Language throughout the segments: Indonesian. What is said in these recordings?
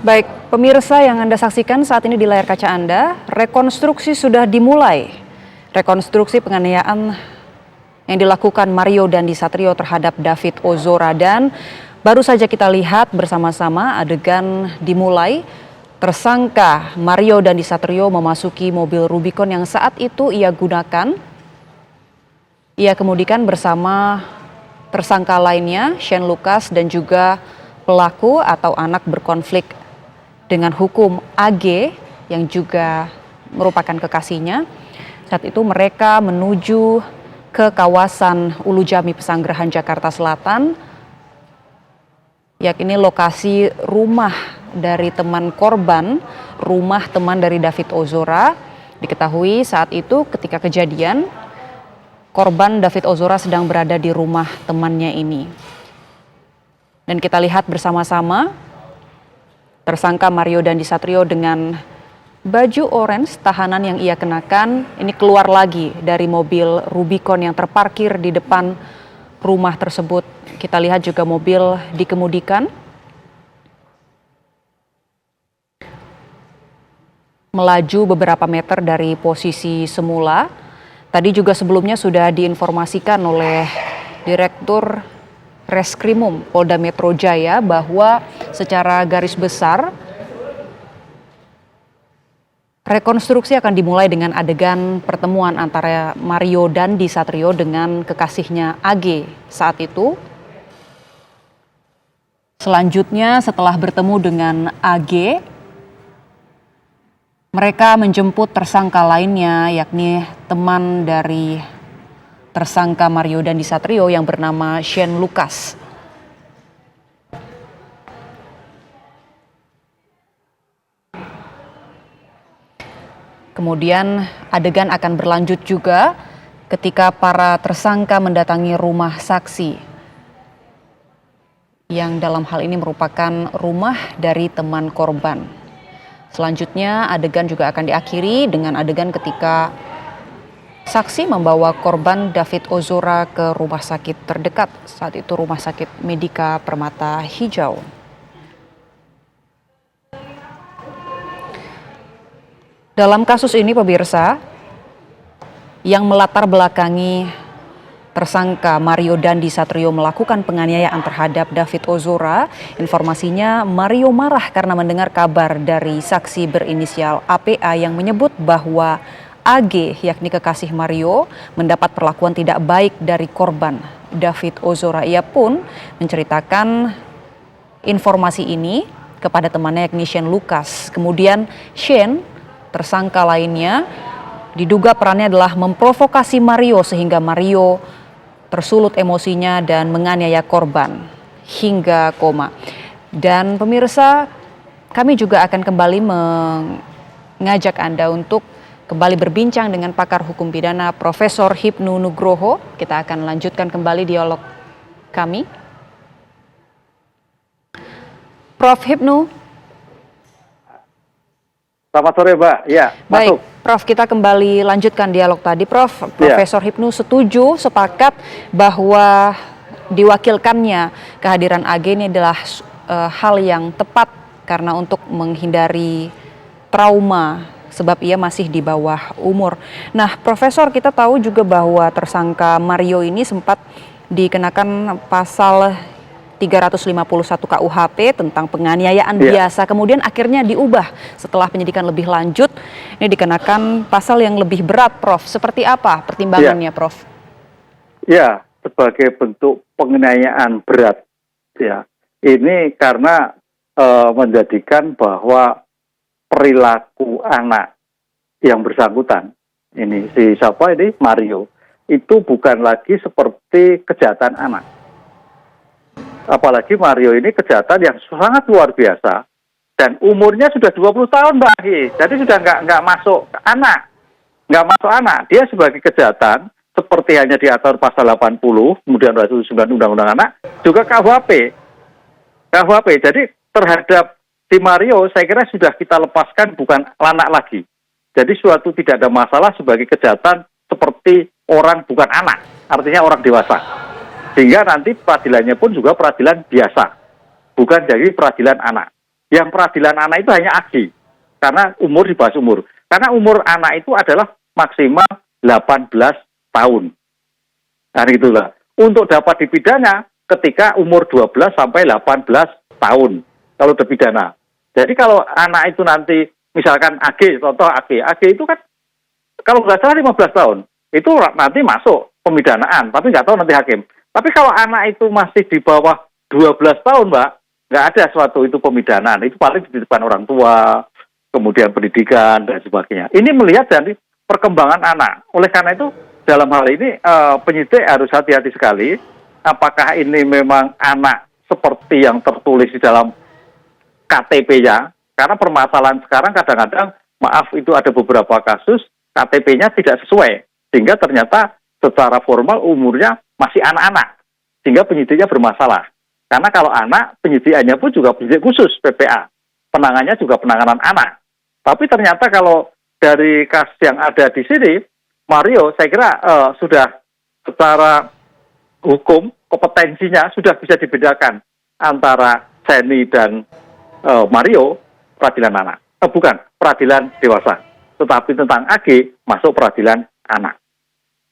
Baik, pemirsa yang Anda saksikan saat ini di layar kaca Anda, rekonstruksi sudah dimulai. Rekonstruksi penganiayaan yang dilakukan Mario Dandisatrio terhadap David Ozora, dan baru saja kita lihat bersama-sama adegan dimulai. Tersangka Mario Dandisatrio memasuki mobil Rubicon yang saat itu ia gunakan. Ia kemudian bersama tersangka lainnya, Shane Lucas, dan juga pelaku atau anak berkonflik dengan hukum AG yang juga merupakan kekasihnya. Saat itu mereka menuju ke kawasan Ulu Jami Pesanggerahan Jakarta Selatan, yakni lokasi rumah dari teman korban, rumah teman dari David Ozora. Diketahui saat itu ketika kejadian, korban David Ozora sedang berada di rumah temannya ini. Dan kita lihat bersama-sama tersangka Mario Dandisatrio dengan baju orange tahanan yang ia kenakan ini keluar lagi dari mobil Rubicon yang terparkir di depan rumah tersebut. Kita lihat juga mobil dikemudikan melaju beberapa meter dari posisi semula. Tadi juga sebelumnya sudah diinformasikan oleh Direktur Reskrimum Polda Metro Jaya bahwa secara garis besar rekonstruksi akan dimulai dengan adegan pertemuan antara Mario Dandisatrio dengan kekasihnya AG saat itu. Selanjutnya setelah bertemu dengan AG, mereka menjemput tersangka lainnya, yakni teman dari tersangka Mario Dandisatrio yang bernama Shane Lucas. Kemudian adegan akan berlanjut juga ketika para tersangka mendatangi rumah saksi, yang dalam hal ini merupakan rumah dari teman korban. Selanjutnya adegan juga akan diakhiri dengan adegan ketika saksi membawa korban David Ozora ke rumah sakit terdekat, saat itu Rumah Sakit Medika Permata Hijau. Dalam kasus ini pemirsa, yang melatar belakangi tersangka Mario Dandisatrio melakukan penganiayaan terhadap David Ozora, informasinya Mario marah karena mendengar kabar dari saksi berinisial APA yang menyebut bahwa AG, yakni kekasih Mario, mendapat perlakuan tidak baik dari korban David Ozora. Ia pun menceritakan informasi ini kepada temannya yakni Shane Lucas. Kemudian Shane, tersangka lainnya, diduga perannya adalah memprovokasi Mario sehingga Mario tersulut emosinya dan menganiaya korban hingga koma. Dan pemirsa, kami juga akan kembali mengajak Anda untuk kembali berbincang dengan pakar hukum pidana Profesor Hipnu Nugroho. Kita akan lanjutkan kembali dialog kami. Prof. Hipnu. Selamat sore, Mbak. Ya, baik, masuk. Prof, kita kembali lanjutkan dialog tadi. Prof, Profesor Hipnu setuju, sepakat bahwa diwakilkannya kehadiran AG ini adalah hal yang tepat karena untuk menghindari trauma sebab ia masih di bawah umur. Nah, Profesor, kita tahu juga bahwa tersangka Mario ini sempat dikenakan pasal 351 KUHP tentang penganiayaan biasa, kemudian akhirnya diubah setelah penyidikan lebih lanjut, ini dikenakan pasal yang lebih berat, Prof. Seperti apa pertimbangannya, Prof? Ya, sebagai bentuk penganiayaan berat, ya, ini karena menjadikan bahwa perilaku anak yang bersangkutan, ini si siapa ini Mario, itu bukan lagi seperti kejahatan anak. Apalagi Mario ini kejahatan yang sangat luar biasa dan umurnya sudah 20 tahun, Mbak Hi. Jadi sudah nggak masuk anak, Dia sebagai kejahatan seperti hanya diatur pasal 80, kemudian 29 Undang-Undang Anak, juga KUHP. Jadi terhadap si Mario saya kira sudah kita lepaskan bukan anak lagi. Jadi suatu tidak ada masalah sebagai kejahatan seperti orang bukan anak, artinya orang dewasa. Sehingga nanti peradilannya pun juga peradilan biasa, bukan jadi peradilan anak. Yang peradilan anak itu hanya AG, karena umur di bawah umur. Karena umur anak itu adalah maksimal 18 tahun. Nah, itulah. Untuk dapat dipidana ketika umur 12 sampai 18 tahun kalau terpidana. Jadi kalau anak itu nanti misalkan AG, contoh AG itu kan kalau nggak salah 15 tahun, itu nanti masuk pemidanaan, tapi nggak tahu nanti hakim. Tapi kalau anak itu masih di bawah 12 tahun, Mbak, nggak ada suatu itu pemidanaan. Itu paling di depan orang tua, kemudian pendidikan, dan sebagainya. Ini melihat dari perkembangan anak. Oleh karena itu, dalam hal ini penyidik harus hati-hati sekali. Apakah ini memang anak seperti yang tertulis di dalam KTP-nya? Karena permasalahan sekarang kadang-kadang, maaf itu ada beberapa kasus, KTP-nya tidak sesuai. Sehingga ternyata secara formal umurnya masih anak-anak. Sehingga penyidiknya bermasalah. Karena kalau anak, penyidikannya pun juga penyidik khusus, PPA. Penanganannya juga penanganan anak. Tapi ternyata kalau dari kasus yang ada di sini, Mario, saya kira sudah secara hukum, kompetensinya sudah bisa dibedakan antara Seni dan Mario, peradilan anak. Bukan, peradilan dewasa. Tetapi tentang AG, masuk peradilan anak.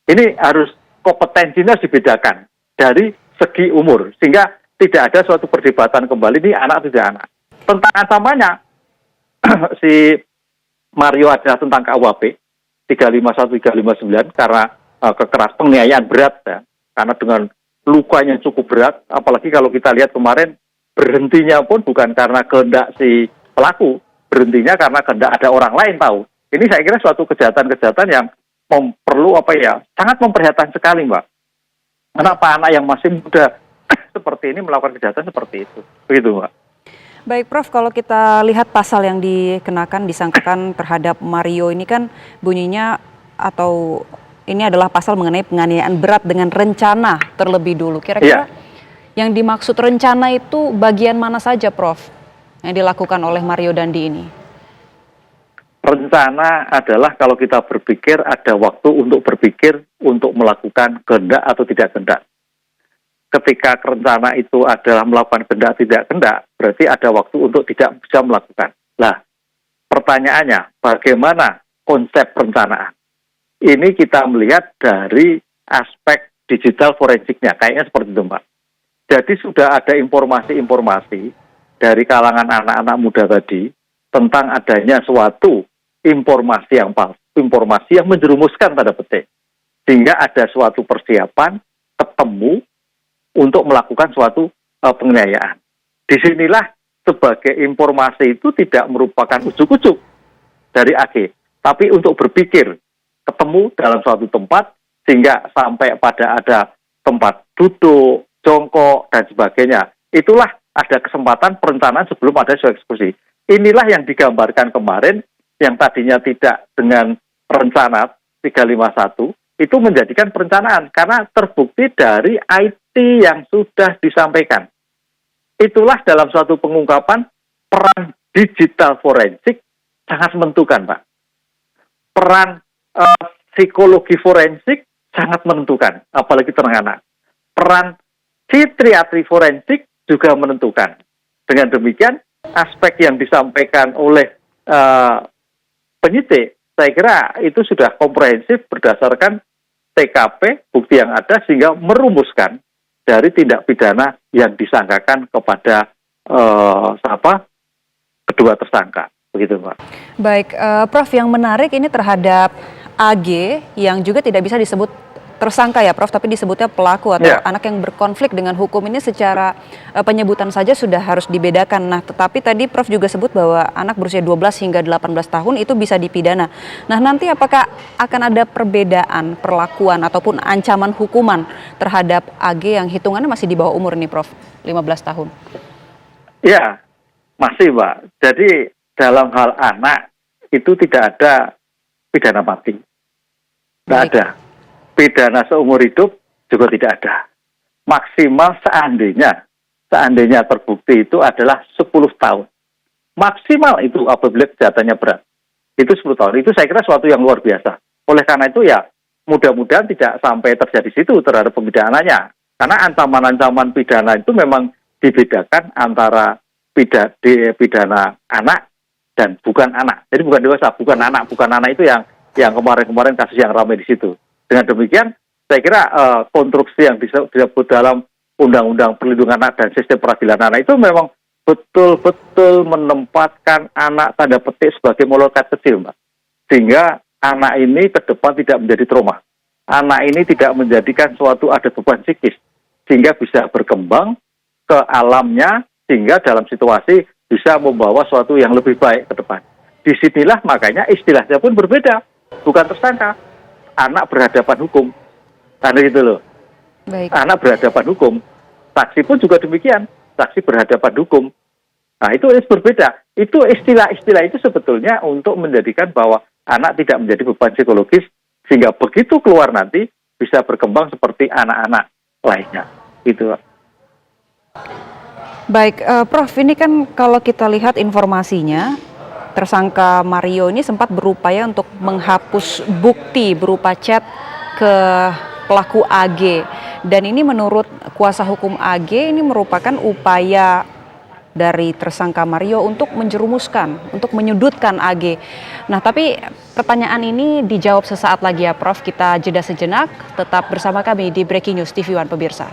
Ini harus kompetensinya dibedakan dari segi umur. Sehingga tidak ada suatu perdebatan kembali, ini anak tidak anak. Tentang ancamannya, si Mario adalah tentang KUHP 351-359 karena kekeras penganiayaan berat ya. Karena dengan lukanya cukup berat, apalagi kalau kita lihat kemarin berhentinya pun bukan karena kehendak si pelaku, berhentinya karena kehendak ada orang lain tahu. Ini saya kira suatu kejahatan-kejahatan yang perlu sangat memprihatinkan sekali, Mbak. Kenapa anak yang masih muda seperti ini melakukan kejahatan seperti itu, begitu, Mbak. Baik, Prof, kalau kita lihat pasal yang dikenakan, disangkakan terhadap Mario ini kan bunyinya atau ini adalah pasal mengenai penganiayaan berat dengan rencana terlebih dulu. Kira-kira yang dimaksud rencana itu bagian mana saja, Prof, yang dilakukan oleh Mario Dandi ini? Rencana adalah kalau kita berpikir ada waktu untuk berpikir untuk melakukan kehendak atau tidak kehendak. Ketika rencana itu adalah melakukan kehendak tidak kehendak, berarti ada waktu untuk tidak bisa melakukan. Nah, pertanyaannya, bagaimana konsep perencanaan? Ini kita melihat dari aspek digital forensiknya, kayaknya seperti itu, Mbak. Jadi sudah ada informasi-informasi dari kalangan anak-anak muda tadi tentang adanya suatu informasi yang palsu, informasi yang menjerumuskan tanda petik. Sehingga ada suatu persiapan, ketemu, untuk melakukan suatu penganiayaan. Disinilah sebagai informasi itu tidak merupakan ujuk-ujuk dari AG, tapi untuk berpikir, ketemu dalam suatu tempat, sehingga sampai pada ada tempat duduk, jongkok, dan sebagainya. Itulah ada kesempatan perencanaan sebelum ada suatu eksekusi. Inilah yang digambarkan kemarin, yang tadinya tidak dengan rencana 351, itu menjadikan perencanaan karena terbukti dari IT yang sudah disampaikan. Itulah dalam suatu pengungkapan peran digital forensik sangat menentukan, Pak. Peran psikologi forensik sangat menentukan, apalagi terhadap anak. Peran psikiatri forensik juga menentukan. Dengan demikian, aspek yang disampaikan oleh penyidik, saya kira itu sudah komprehensif berdasarkan TKP, bukti yang ada, sehingga merumuskan dari tindak pidana yang disangkakan kepada kedua tersangka. Begitu, Pak. Baik, Prof, yang menarik ini terhadap AG yang juga tidak bisa disebut tersangka ya, Prof, tapi disebutnya pelaku atau anak yang berkonflik dengan hukum ini secara penyebutan saja sudah harus dibedakan. Nah, tetapi tadi Prof juga sebut bahwa anak berusia 12 hingga 18 tahun itu bisa dipidana. Nah, nanti apakah akan ada perbedaan perlakuan ataupun ancaman hukuman terhadap AG yang hitungannya masih di bawah umur nih, Prof, 15 tahun? Ya, masih, Pak. Jadi dalam hal anak itu tidak ada pidana mati. Tidak ada. Pidana seumur hidup juga tidak ada. Maksimal seandainya terbukti itu adalah 10 tahun. Maksimal itu apabila kejahatannya berat. Itu 10 tahun. Itu saya kira suatu yang luar biasa. Oleh karena itu ya mudah-mudahan tidak sampai terjadi situ terhadap pemidananya. Karena ancaman-ancaman pidana itu memang dibedakan antara pidana anak dan bukan anak. Jadi bukan dewasa, bukan anak itu yang kemarin-kemarin kasus yang ramai di situ. Dengan demikian, saya kira konstruksi yang disebut dalam Undang-Undang Perlindungan Anak dan Sistem Peradilan Anak itu memang betul-betul menempatkan anak tanda petik sebagai molokat kecil, Mbak. Sehingga anak ini ke depan tidak menjadi trauma. Anak ini tidak menjadikan suatu ada beban psikis. Sehingga bisa berkembang ke alamnya, sehingga dalam situasi bisa membawa suatu yang lebih baik ke depan. Disinilah makanya istilahnya pun berbeda. Bukan tersangka. Anak berhadapan hukum. Karena gitu loh. Baik. Anak berhadapan hukum. Saksi pun juga demikian. Saksi berhadapan hukum. Nah, itu berbeda. Itu istilah-istilah itu sebetulnya untuk menjadikan bahwa anak tidak menjadi beban psikologis, sehingga begitu keluar nanti bisa berkembang seperti anak-anak lainnya. Gitu. Baik, Prof, ini kan kalau kita lihat informasinya, tersangka Mario ini sempat berupaya untuk menghapus bukti berupa chat ke pelaku AG. Dan ini menurut kuasa hukum AG ini merupakan upaya dari tersangka Mario untuk menjerumuskan, untuk menyudutkan AG. Nah, tapi pertanyaan ini dijawab sesaat lagi ya, Prof. Kita jeda sejenak, tetap bersama kami di Breaking News TV One pemirsa.